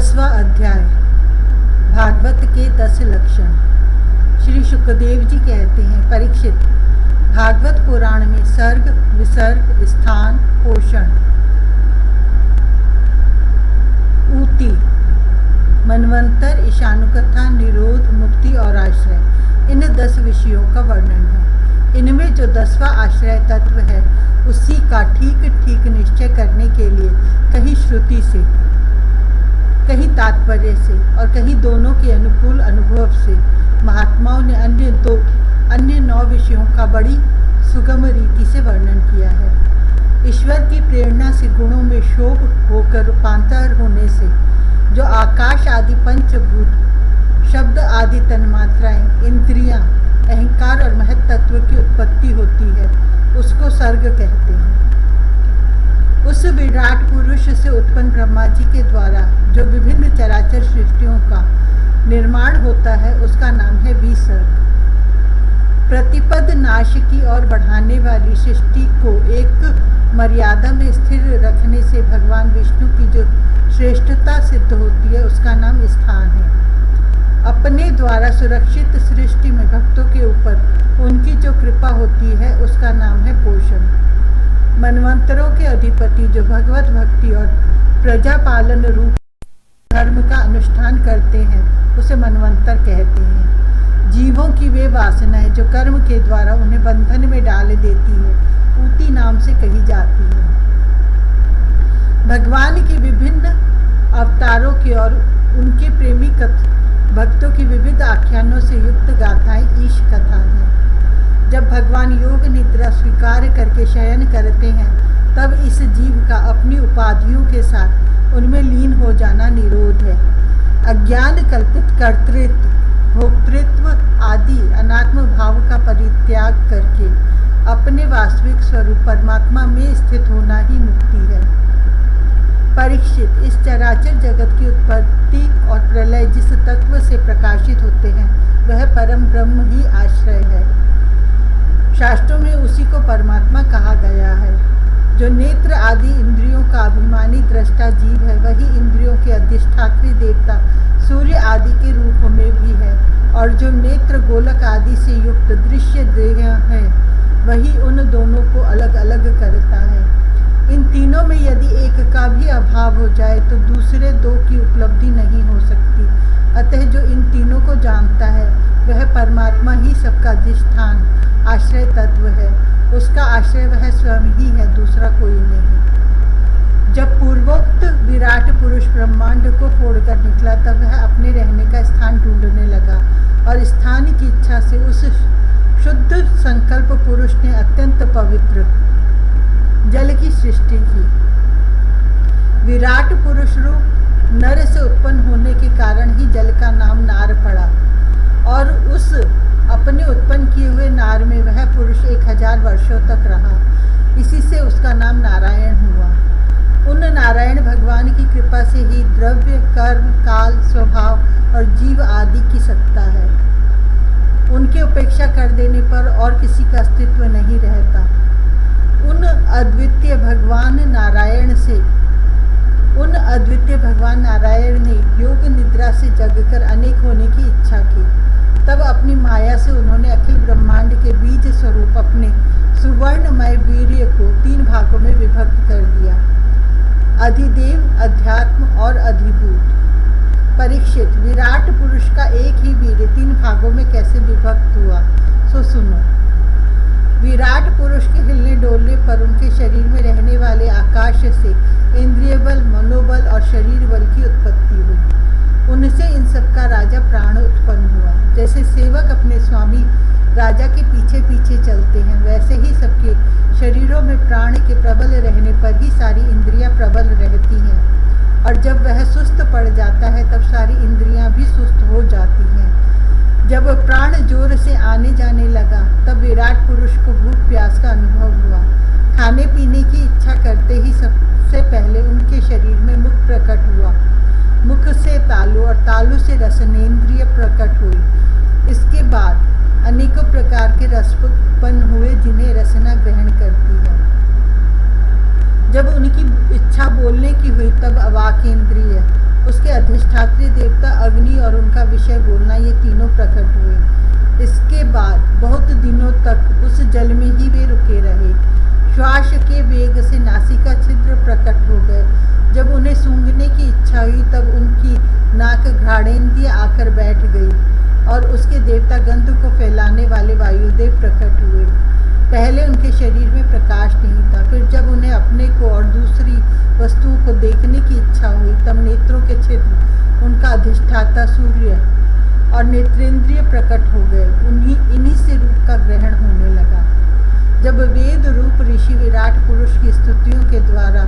10वां अध्याय भागवत के 10 लक्षण। श्री शुकदेव जी कहते हैं, परीक्षित, भागवत पुराण में सर्ग, विसर्ग, स्थान, पोषण, ऊति, मनवंतर, ईशानुकथा, निरोध, मुक्ति और आश्रय, इन 10 विषयों का वर्णन है। इनमें जो 10वां आश्रय तत्व है उसी का ठीक ठीक निश्चय करने के लिए कहीं श्रुति से, कहीं तात्पर्य से और कहीं दोनों के अनुकूल अनुभव से महात्माओं ने अन्य 9 विषयों का बड़ी सुगम रीति से वर्णन किया है। ईश्वर की प्रेरणा से गुणों में शोभ होकर रूपांतर होने से जो आकाश आदि पंचभूत, शब्द आदि तन्मात्राएं, इंद्रियां, अहंकार और महत तत्व की उत्पत्ति होती है उसको सर्ग कहते हैं। उस विराट पुरुष से उत्पन्न ब्रह्मा जी के द्वारा जो विभिन्न चराचर सृष्टियों का निर्माण होता है उसका नाम है विसर्ग। प्रतिपद नाश की और बढ़ाने वाली सृष्टि को एक मर्यादा में स्थिर रखने से भगवान विष्णु की जो श्रेष्ठता सिद्ध होती है उसका नाम स्थान है। अपने द्वारा सुरक्षित सृष्टि में भक्तों के ऊपर उनकी जो कृपा होती है उसका नाम है पोषण। मनवंतरों के अधिपति जो भगवत भक्ति और प्रजा पालन रूप धर्म का अनुष्ठान करते हैं उसे मनवंतर कहते हैं। जीवों की वे वासनाएं जो कर्म के द्वारा उन्हें बंधन में डाल देती है ऊति नाम से कही जाती है। भगवान के विभिन्न अवतारों की और उनके प्रेमी भक्तों की विविध आख्यानों से युक्त गाथाएं ईश कथा हैं। जब भगवान योग निद्रा स्वीकार करके शयन करते हैं तब इस जीव का अपनी उपाधियों के साथ उनमें लीन हो जाना निरोध है। अज्ञान कल्पित कर्तृत्व, भोक्तृत्व आदि अनात्म भाव का परित्याग करके अपने वास्तविक स्वरूप परमात्मा में स्थित होना ही मुक्ति है। परीक्षित, इस चराचर जगत की उत्पत्ति और प्रलय जिस तत्व से प्रकाशित होते हैं वह परम ब्रह्म ही आश्रय है। शास्त्रों में उसी को परमात्मा कहा गया है। जो नेत्र आदि इंद्रियों का अभिमानी दृष्टा जीव है वही इंद्रियों के अधिष्ठात्री देवता सूर्य आदि के रूप में भी है, और जो नेत्र गोलक आदि से युक्त दृश्य देह है वही उन दोनों को अलग अलग करता है। इन तीनों में यदि एक का भी अभाव हो जाए तो दूसरे 2 की उपलब्धि नहीं हो सकती। अतः जो इन तीनों को जानता है वह परमात्मा ही सबका अधिष्ठान आश्रय तत्व है। उसका आश्रय वह स्वयं ही है, दूसरा कोई नहीं। जब पूर्वोक्त विराट पुरुष ब्रह्मांड को फोड़कर निकला तब वह अपने रहने का स्थान ढूंढने लगा, और स्थान की इच्छा से उस शुद्ध संकल्प पुरुष ने अत्यंत पवित्र जल की सृष्टि की। विराट पुरुष रूप नर से उत्पन्न होने के कारण ही जल का नाम नार पड़ा, और उस अपने उत्पन्न किए हुए नार में वह पुरुष 1000 वर्षों तक रहा। इसी से उसका नाम नारायण हुआ। उन नारायण भगवान की कृपा से ही द्रव्य, कर्म, काल, स्वभाव और जीव आदि की सत्ता है। उनके उपेक्षा कर देने पर और किसी का अस्तित्व नहीं रहता। उन अद्वितीय भगवान नारायण ने योग निद्रा से जगकर अनेक होने की इच्छा की। तब अपनी माया से उन्होंने अखिल ब्रह्मांड के बीज स्वरूप अपने सुवर्णमय वीर्य को 3 भागों में विभक्त कर दिया, अधिदेव, अध्यात्म और अधिभूत। परीक्षित, विराट पुरुष का एक ही वीर्य 3 भागों में कैसे विभक्त हुआ सो सुनो। विराट पुरुष के हिलने डोलने पर उनके शरीर में रहने वाले आकाश से इंद्रिय बल, मनोबल और शरीर बल की उत्पत्ति हुई। उनसे इन सब का राजा प्राण उत्पन्न हुआ। जैसे सेवक अपने स्वामी राजा के पीछे पीछे चलते हैं वैसे ही सबके शरीरों में प्राण के प्रबल रहने पर ही सारी इंद्रियां प्रबल रहती हैं, और जब वह सुस्त पड़ जाता है तब सारी इंद्रियां भी सुस्त हो जाती हैं। जब प्राण जोर से आने जाने लगा तब विराट पुरुष को भूख प्यास का अनुभव हुआ। खाने पीने की इच्छा करते ही सबसे पहले उनके शरीर में मुख प्रकट हुआ। मुख से तालु और तालु से रसनेन्द्रिय प्रकट हुई। इसके बाद अनेकों प्रकार के रस उत्पन्न हुए जिन्हें रसना ग्रहण करती है। जब उनकी इच्छा बोलने की हुई तब अवाक इंद्रिय उसके अधिष्ठात्री देवता अग्नि और उनका विषय बोलना, ये तीनों प्रकट हुए। इसके बाद बहुत दिनों तक उस जल में ही वे रुके रहे। श्वास के वेग से नासिका छिद्र प्रकट हो गए। जब उन्हें सूंघने की इच्छा हुई तब उनकी नाक घ्राणेन्द्रिय आकर बैठ गई और उसके देवता गंध को फैलाने वाले वायुदेव प्रकट हुए। पहले उनके शरीर में प्रकाश नहीं था। फिर जब उन्हें अपने को और दूसरी वस्तुओं को देखने की इच्छा हुई तब नेत्रों के छिद्र, उनका अधिष्ठाता सूर्य और नेत्रेंद्रिय प्रकट हो गए। इन्हीं से रूप का ग्रहण होने लगा। जब वेद रूप ऋषि विराट पुरुष की स्तुतियों के द्वारा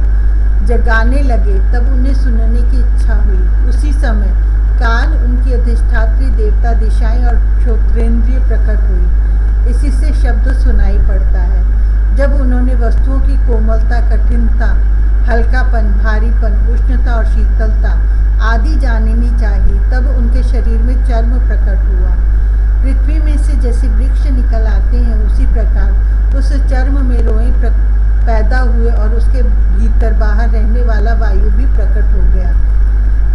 जगाने लगे तब उन्हें सुनने की इच्छा हुई। उसी समय कान, उनकी अधिष्ठात्री देवता, दिशाएं और श्रोत्रेंद्रिय प्रकट हुई। इसी से शब्द सुनाई पड़ता है। जब उन्होंने वस्तुओं की कोमलता, कठिनता, हल्कापन, भारीपन, उष्णता और शीतलता आदि जाननी चाहिए तब उनके शरीर में चर्म प्रकट हुआ। पृथ्वी में से जैसे वृक्ष निकल आते हैं उसी प्रकार उस चर्म में रोएं पैदा हुए और उसके भीतर बाहर रहने वाला वायु भी प्रकट हो गया।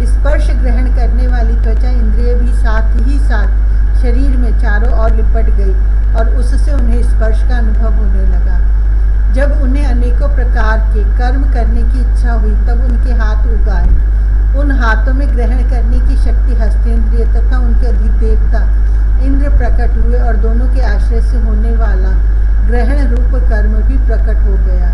स्पर्श ग्रहण करने वाली त्वचा इंद्रिय भी साथ ही साथ शरीर में चारों ओर लिपट गई और उससे उन्हें स्पर्श का अनुभव होने लगा। जब उन्हें अनेकों प्रकार के कर्म करने की इच्छा हुई तब उनके हाथ उगाए। उन हाथों में ग्रहण करने की शक्ति हस्तेंद्रिय तथा उनके अधिदेवता इंद्र प्रकट हुए और दोनों के आश्रय से होने वाला ग्रहण रूप कर्म भी प्रकट हो गया।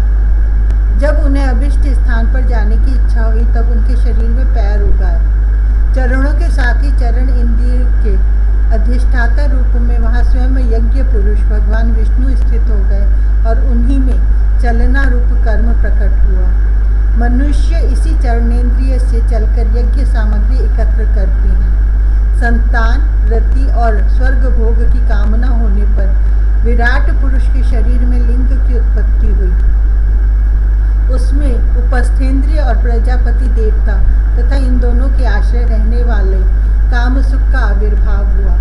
जब उन्हें अभिष्ट स्थान पर जाने की इच्छा हुई तब उनके शरीर में पैर उगाए। चरणों के साथ ही चरण इंद्रिय के अधिष्ठाता रूप में वहाँ स्वयं यज्ञ पुरुष भगवान विष्णु स्थित हो गए और उन्हीं में चलना रूप कर्म प्रकट हुआ। मनुष्य इसी चरणेन्द्रिय से चलकर यज्ञ सामग्री एकत्र करते हैं। संतान, रति और स्वर्ग भोग की कामना होने पर विराट पुरुष के शरीर में लिंग की उत्पत्ति हुई। उसमें उपस्थेंद्रिय और प्रजापति देवता तथा इन दोनों के आश्रय रहने वाले कामसुख का आविर्भाव हुआ।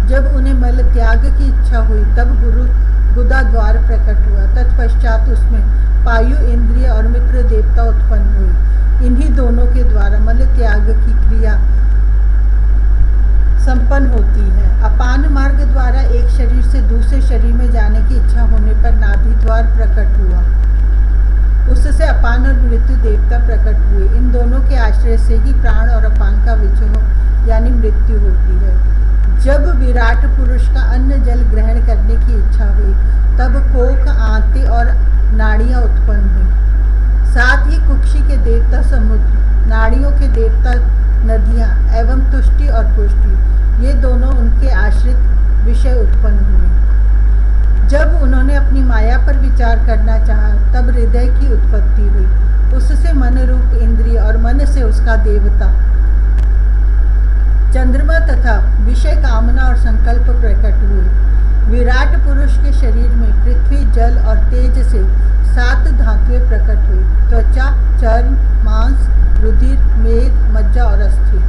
जब उन्हें मल त्याग की इच्छा हुई तब गुदा द्वार प्रकट हुआ। तत्पश्चात उसमें पायु इंद्रिय और मित्र देवता उत्पन्न हुए। इन्हीं दोनों के द्वारा मल त्याग की क्रिया संपन्न होती है। अपान मार्ग द्वारा एक शरीर से दूसरे शरीर में जाने की इच्छा होने पर नाभि द्वार प्रकट हुआ। उससे अपान और मृत्यु देवता प्रकट हुए। इन दोनों के आश्रय से ही प्राण और अपान का विचय यानी मृत्यु होती है। जब विराट पुरुष का अन्न जल ग्रहण करने की इच्छा हुई तब कोक, आंतें और नाड़ियां उत्पन्न हुई। साथ ही कुक्षी के देवता समुद्र, नाड़ियों के देवता नदियां एवं तुष्टि और पुष्टि, ये दोनों उनके आश्रित विषय उत्पन्न हुए। जब उन्होंने अपनी माया पर विचार करना चाहा तब हृदय की उत्पत्ति हुई। उससे मन रूप इंद्रिय और मन से उसका देवता चंद्रमा तथा विषय कामना और संकल्प प्रकट हुए। विराट पुरुष के शरीर में पृथ्वी, जल और तेज से 7 धातुएं प्रकट हुई। त्वचा, चर्म, मांस, रुधिर, मेद, मज्जा और अस्थि।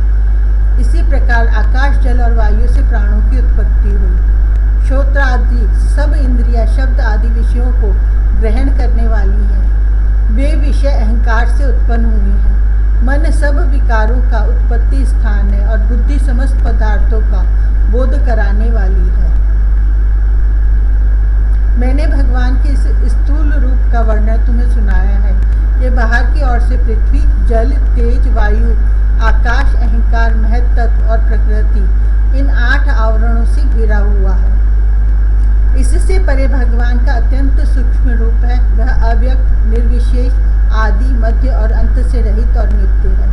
इसी प्रकार आकाश, जल और वायु से प्राणों की उत्पत्ति हुई। श्रोत्र आदि सब इंद्रियां शब्द आदि विषयों को ग्रहण करने वाली हैं। वे विषय अहंकार से उत्पन्न हुए हैं। मन सब विकारों का उत्पत्ति स्थान है और बुद्धि समस्त पदार्थों का बोध कराने वाली है। मैंने भगवान के इस स्थूल रूप का वर्णन तुम्हें सुनाया है। ये बाहर की ओर से पृथ्वी, जल, तेज, वायु, आकाश, अहंकार, महत्तत्व और प्रकृति, इन 8 आवरणों से घिरा हुआ है। इससे परे भगवान का अत्यंत सूक्ष्म रूप है। वह अव्यक्त, निर्विशेष, आदि, मध्य और अंत से रहित और नित्य है।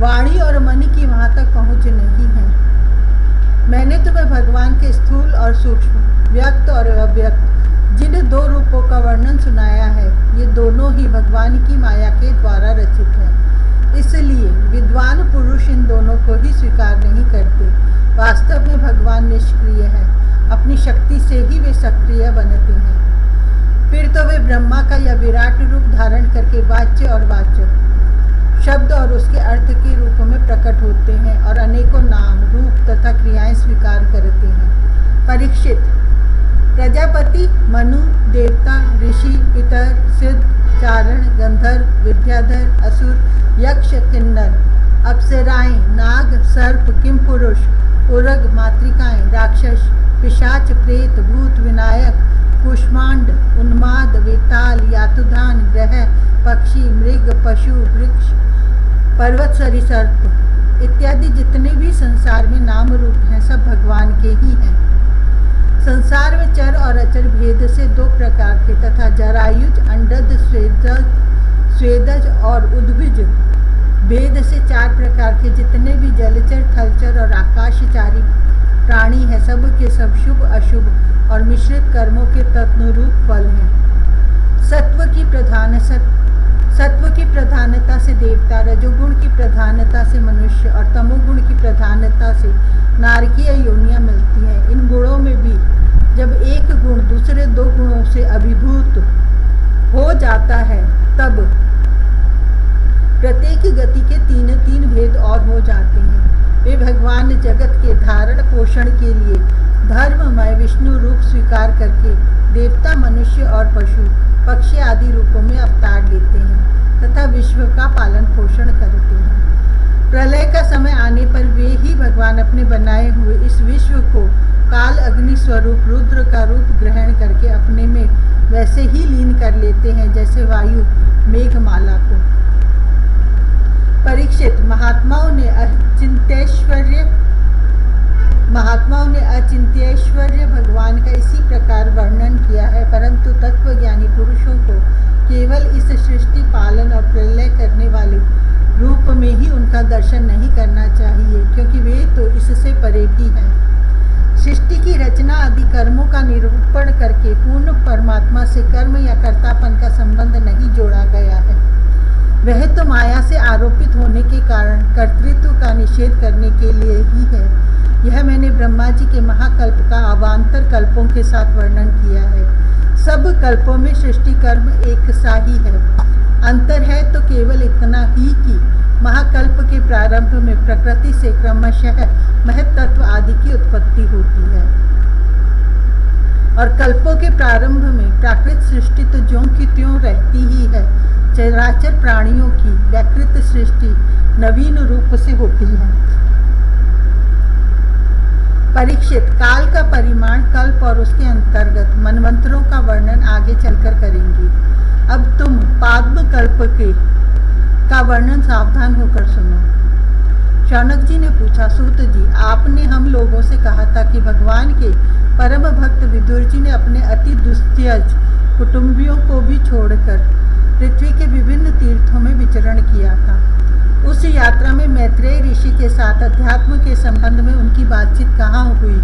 वाणी और मन की वहाँ तक पहुँच नहीं है। मैंने तुम्हें भगवान के स्थूल और सूक्ष्म, व्यक्त और अव्यक्त जिन 2 रूपों का वर्णन सुनाया है, ये दोनों ही भगवान की माया के द्वारा रचित हैं। इसलिए विद्वान पुरुष इन दोनों को ही स्वीकार नहीं करते। वास्तव में भगवान निष्क्रिय है। अपनी शक्ति से ही वे सक्रिय बनते हैं। फिर तो वे ब्रह्मा का यह विराट रूप धारण करके वाच्य और वाचक, शब्द और उसके अर्थ के रूप में प्रकट होते हैं और अनेकों नाम, रूप तथा क्रियाएं स्वीकार करते हैं। परीक्षित, प्रजापति, मनु, देवता, ऋषि, पितर, सिद्ध, चारण, गंधर्व, विद्याधर, असुर, यक्ष, किन्नर अप्सराएं, नाग, सर्प, किम पुरुष, उरग, मातृकाएं, राक्षस, पिशाच, प्रेत, भूत, विनायक, कुष्मांड, उन्माद, वेताल, यातुधान, ग्रह, पक्षी, मृग, पशु, वृक्ष, पर्वत, सरीसर्प इत्यादि जितने भी संसार में नाम रूप हैं सब भगवान के ही हैं। संसार में चर और अचर भेद से दो प्रकार के तथा जरायुज, अंडज, स्वेदज और उद्भिज भेद से चार प्रकार के जितने भी जलचर, थलचर और आकाशचारी प्राणी हैं सब के सब शुभ अशुभ और मिश्रित कर्मों के तदनुरूप फल हैं। सत्व की प्रधानता से देवता, रजोगुण की प्रधानता से मनुष्य और तमोगुण की प्रधानता से नारकीय योनियां मिलती हैं। इन गुणों में भी जब एक गुण दूसरे दो गुणों से अभिभूत हो जाता है तब प्रत्येक गति के तीन भेद और हो जाते हैं। वे भगवान जगत के धारण पोषण के लिए धर्ममय विष्णु रूप स्वीकार करके देवता, मनुष्य और पशु पक्षी आदि रूपों में अवतार लेते हैं तथा विश्व का पालन पोषण करते हैं। प्रलय का समय आने पर वे ही भगवान अपने बनाए हुए इस विश्व को काल अग्नि स्वरूप रुद्र का रूप ग्रहण करके अपने में वैसे ही लीन कर लेते हैं जैसे वायु मेघमाला को। परीक्षित, महात्माओं ने अचिंत्यैश्वर्य भगवान का इसी प्रकार वर्णन किया है, परंतु तत्वज्ञानी पुरुषों को केवल इस सृष्टि पालन और प्रलय करने वाले रूप में ही उनका दर्शन नहीं करना चाहिए, क्योंकि वे तो इससे परे भी हैं। सृष्टि की रचना आदि कर्मों का निरूपण करके पूर्ण परमात्मा से कर्म या कर्तापन का संबंध नहीं जोड़ा गया है। वह तो माया से आरोपित होने के कारण कर्तृत्व का निषेध करने के लिए ही है। यह मैंने ब्रह्मा जी के महाकल्प का अवान्तर कल्पों के साथ वर्णन किया है। सब कल्पों में सृष्टि कर्म एक सा ही है। अंतर है तो केवल इतना ही कि महाकल्प के प्रारंभ में प्रकृति से क्रमशः महत्त्व आदि की उत्पत्ति होती है और कल्पों के प्रारंभ में प्राकृत सृष्टि तो ज्यों की त्यों रहती ही है। चराचर प्राणियों की व्याकृत सृष्टि नवीन रूप से होती है। परीक्षित, काल का परिमाण, कल्प और उसके अंतर्गत मनवंतरों का वर्णन आगे चलकर करेंगे। अब तुम पाद्म कल्प का वर्णन सावधान होकर सुनो। शौनक जी ने पूछा, सूत जी, आपने हम लोगों से कहा था कि भगवान के परम भक्त विदुर जी ने अपने अति दुस्त्यज कुटुंबियों को भी छोड़कर पृथ्वी के विभिन्न तीर्थों में विचरण किया था। उस यात्रा में मैत्रेय ऋषि के साथ अध्यात्म के संबंध में उनकी बातचीत कहाँ हुई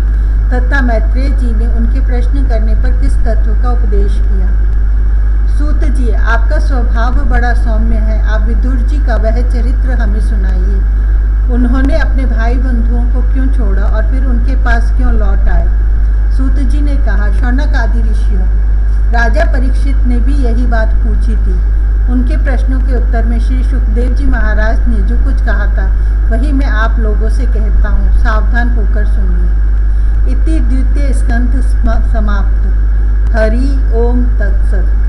तथा मैत्रेय जी ने उनके प्रश्न करने पर किस तत्व का उपदेश किया। सूत जी, आपका स्वभाव बड़ा सौम्य है, आप विदुर जी का वह चरित्र हमें सुनाइए। उन्होंने अपने भाई बंधुओं को क्यों छोड़ा और फिर उनके पास क्यों लौट आए। सूत जी ने कहा, शौनक आदि ऋषियों, राजा परीक्षित ने भी यही बात पूछी थी। उनके प्रश्नों के उत्तर में श्री सुखदेव जी महाराज ने जो कुछ कहा था वही मैं आप लोगों से कहता हूँ, सावधान होकर सुनिए। इति द्वितीय स्कंध समाप्त। हरि ओम तत्सत।